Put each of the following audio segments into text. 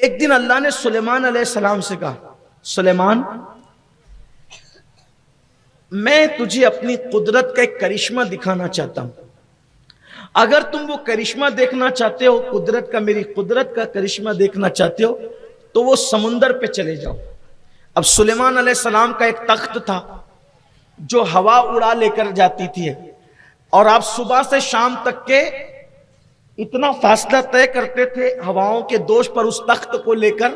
ایک دن اللہ نے سلیمان علیہ السلام سے کہا، سلیمان میں تجھے اپنی قدرت کا ایک کرشمہ دکھانا چاہتا ہوں، اگر تم وہ کرشمہ دیکھنا چاہتے ہو، قدرت کا، میری قدرت کا کرشمہ دیکھنا چاہتے ہو تو وہ سمندر پہ چلے جاؤ۔ اب سلیمان علیہ السلام کا ایک تخت تھا جو ہوا اڑا لے کر جاتی تھی، اور آپ صبح سے شام تک کے اتنا فاصلہ طے کرتے تھے ہواؤں کے دوش پر، اس تخت کو لے کر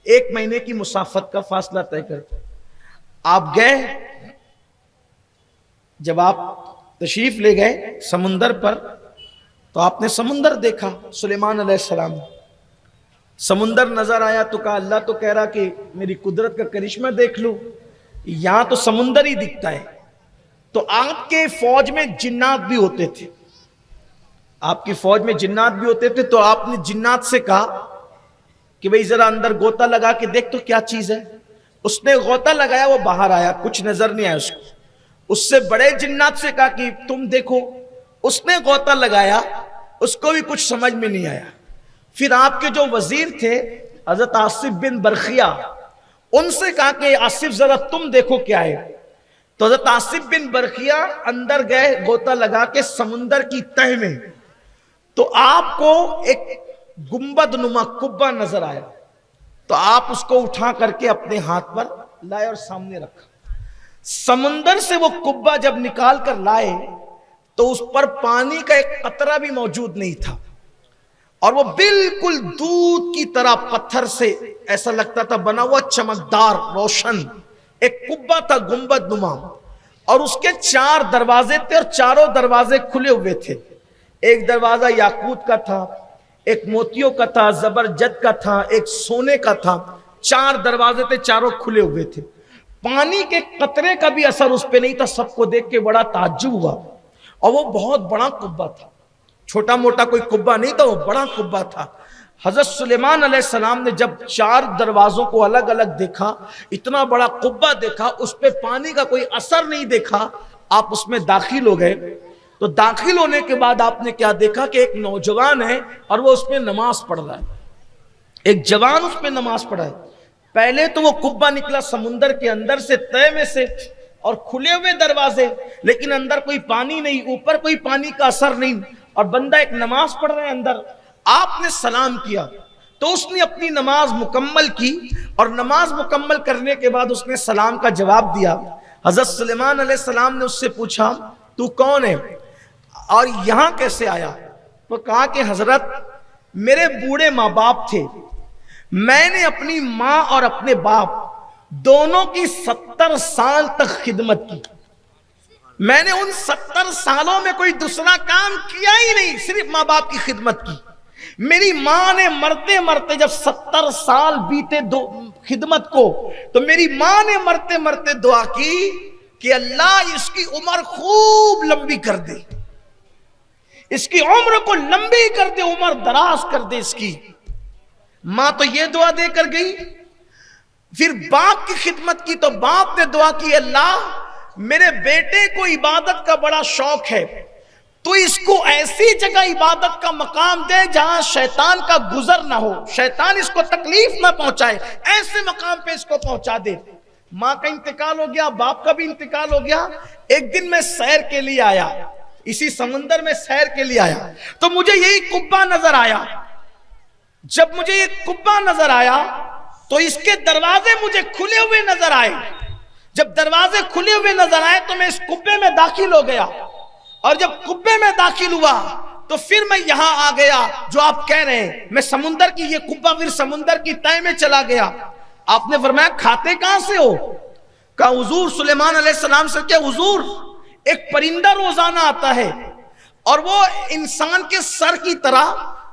1 مہینے کی مسافت کا فاصلہ طے کرتے۔ آپ گئے، جب آپ تشریف لے گئے سمندر پر تو آپ نے سمندر دیکھا، سلیمان علیہ السلام سمندر نظر آیا تو کہا اللہ تو کہہ رہا کہ میری قدرت کا کرشمہ دیکھ لو، یہاں تو سمندر ہی دکھتا ہے۔ تو آپ کے فوج میں جنات بھی ہوتے تھے، آپ کی فوج میں جنات بھی ہوتے تھے، تو آپ نے جنات سے کہا کہ بھئی ذرا اندر غوطہ لگا کے دیکھ تو کیا چیز ہے۔ اس نے غوطہ لگایا، وہ باہر آیا، کچھ نظر نہیں آیا اس کو۔ اس سے بڑے جنات سے کہا کہ تم دیکھو، اس نے غوطہ لگایا، اس کو بھی کچھ سمجھ میں نہیں آیا۔ پھر آپ کے جو وزیر تھے حضرت آصف بن برخیہ، ان سے کہا کہ آصف ذرا تم دیکھو کیا ہے۔ تو حضرت آصف بن برخیہ اندر گئے غوطہ لگا کے سمندر کی تہ میں، تو آپ کو ایک گنبد نما قبہ نظر آیا، تو آپ اس کو اٹھا کر کے اپنے ہاتھ پر لائے اور سامنے رکھا۔ سمندر سے وہ قبہ جب نکال کر لائے تو اس پر پانی کا ایک قطرہ بھی موجود نہیں تھا، اور وہ بالکل دودھ کی طرح پتھر سے ایسا لگتا تھا بنا ہوا، چمکدار روشن ایک قبہ تھا گنبد نما، اور اس کے 4 دروازے تھے، اور چاروں دروازے کھلے ہوئے تھے۔ ایک دروازہ یاقوت کا تھا، ایک موتیوں کا تھا، زبرجد کا تھا، ایک سونے کا تھا۔ 4 دروازے تھے، چاروں کھلے ہوئے تھے۔ پانی کے قطرے کا بھی اثر اس پہ نہیں تھا۔ سب کو دیکھ کے بڑا تعجب ہوا، اور وہ بہت بڑا قبہ تھا، چھوٹا موٹا کوئی قبہ نہیں تھا، وہ بڑا قبہ تھا۔ حضرت سلیمان علیہ السلام نے جب 4 دروازوں کو الگ الگ دیکھا، اتنا بڑا قبہ دیکھا، اس پہ پانی کا کوئی اثر نہیں دیکھا، آپ اس میں داخل ہو گئے۔ تو داخل ہونے کے بعد آپ نے کیا دیکھا کہ ایک نوجوان ہے اور وہ اس میں نماز پڑھ رہا ہے، ایک جوان اس میں نماز پڑھ رہا ہے۔ پہلے تو وہ قبہ نکلا سمندر کے اندر سے، تہ میں سے، اور کھلے ہوئے دروازے، لیکن اندر کوئی پانی نہیں، اوپر کوئی پانی کا اثر نہیں، اور بندہ ایک نماز پڑھ رہا ہے اندر۔ آپ نے سلام کیا تو اس نے اپنی نماز مکمل کی، اور نماز مکمل کرنے کے بعد اس نے سلام کا جواب دیا۔ حضرت سلیمان علیہ السلام نے اس سے پوچھا تو کون ہے اور یہاں کیسے آیا؟ وہ کہا کہ حضرت میرے بوڑھے ماں باپ تھے، میں نے اپنی ماں اور اپنے باپ دونوں کی 70 سال تک خدمت کی، میں نے ان 70 سالوں میں کوئی دوسرا کام کیا ہی نہیں، صرف ماں باپ کی خدمت کی۔ میری ماں نے مرتے مرتے جب 70 سال بیتے خدمت کو، تو میری ماں نے مرتے مرتے دعا کی کہ اللہ اس کی عمر خوب لمبی کر دے، اس کی عمر کو لمبی کر دے، عمر دراز کر دے اس کی۔ ماں تو یہ دعا دے کر گئی۔ پھر باپ کی خدمت کی تو باپ نے دعا کی اللہ میرے بیٹے کو عبادت کا بڑا شوق ہے، تو اس کو ایسی جگہ عبادت کا مقام دے جہاں شیطان کا گزر نہ ہو، شیطان اس کو تکلیف نہ پہنچائے، ایسے مقام پہ اس کو پہنچا دے۔ ماں کا انتقال ہو گیا، باپ کا بھی انتقال ہو گیا۔ ایک دن میں سیر کے لیے آیا، اسی سمندر میں سیر کے لیے آیا، تو مجھے یہی قبہ نظر آیا۔ جب مجھے یہ قبہ نظر آیا تو اس کے دروازے مجھے کھلے ہوئے نظر آئے۔ جب دروازے کھلے ہوئے نظر آئے تو میں اس قبے میں داخل ہو گیا، اور جب قبے میں داخل ہوا تو پھر میں یہاں آ گیا جو آپ کہہ رہے ہیں، میں سمندر کی یہ قبہ پھر سمندر کی تہ میں چلا گیا۔ آپ نے فرمایا کھاتے کہاں سے ہو؟ کہا حضور سلیمان علیہ السلام سے کیا حضور ایک پرندہ روزانہ آتا ہے، اور وہ انسان کے سر کی طرح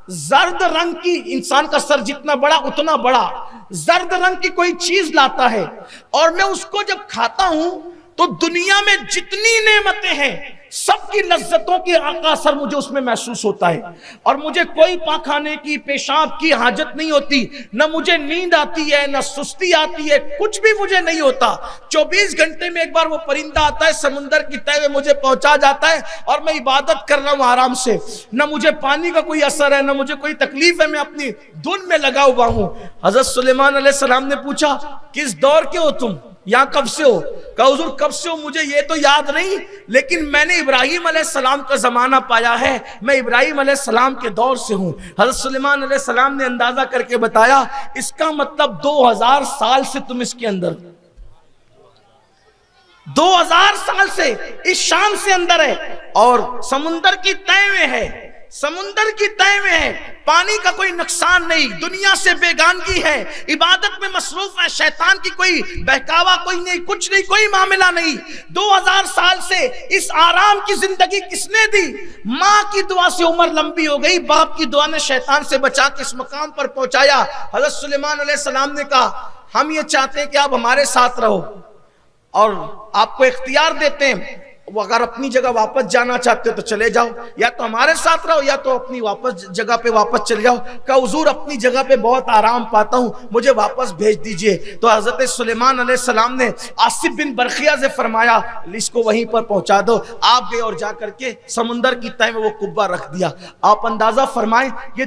زرد رنگ کی، انسان کا سر جتنا بڑا اتنا بڑا زرد رنگ کی کوئی چیز لاتا ہے، اور میں اس کو جب کھاتا ہوں تو دنیا میں جتنی نعمتیں ہیں سب کی لذتوں کے آقا اثر مجھے اس میں محسوس ہوتا ہے، اور مجھے کوئی پاخانے کی پیشاب کی حاجت نہیں ہوتی، نہ مجھے نیند آتی ہے نہ سستی آتی ہے، کچھ بھی مجھے نہیں ہوتا۔ 24 گھنٹے میں ایک بار وہ پرندہ آتا ہے، سمندر کی تہہ میں مجھے پہنچا جاتا ہے، اور میں عبادت کر رہا ہوں آرام سے، نہ مجھے پانی کا کوئی اثر ہے نہ مجھے کوئی تکلیف ہے، میں اپنی دھن میں لگا ہوا ہوں۔ حضرت سلیمان علیہ السلام نے پوچھا کس دور کے ہو تم، یہاں کب سے ہو؟ کہا حضور کب سے ہو مجھے یہ تو یاد نہیں، لیکن میں نے ابراہیم علیہ السلام کا زمانہ پایا ہے، میں ابراہیم علیہ السلام کے دور سے ہوں۔ حضرت سلیمان علیہ السلام نے اندازہ کر کے بتایا اس کا مطلب 2000 سال سے تم اس کے اندر، 2000 سال سے اس شان سے اندر ہے، اور سمندر کی تہہ میں ہے، سمندر کی تہہ میں ہے، پانی کا کوئی نقصان نہیں، دنیا سے بیگانگی ہے، عبادت میں مصروف ہے، شیطان کی کوئی بہکاوا کوئی نہیں، کچھ نہیں، کوئی معاملہ نہیں۔ 2000 سال سے اس آرام کی زندگی کس نے دی؟ ماں کی دعا سے عمر لمبی ہو گئی، باپ کی دعا نے شیطان سے بچا کے اس مقام پر پہنچایا۔ حضرت سلیمان علیہ السلام نے کہا ہم یہ چاہتے ہیں کہ آپ ہمارے ساتھ رہو، اور آپ کو اختیار دیتے ہیں، وہ اگر اپنی جگہ واپس جانا چاہتے ہو تو چلے جاؤ، یا تو ہمارے ساتھ رہو یا تو اپنی جگہ پہ واپس چلے جاؤ۔ کہا حضور اپنی جگہ پہ بہت آرام پاتا ہوں، مجھے واپس بھیج دیجئے۔ تو حضرت سلیمان علیہ السلام نے آصف بن برخیہ سے فرمایا اس کو وہیں پر پہنچا دو۔ آپ گئے اور جا کر کے سمندر کی تہہ میں وہ قبہ رکھ دیا۔ آپ اندازہ فرمائیں یہ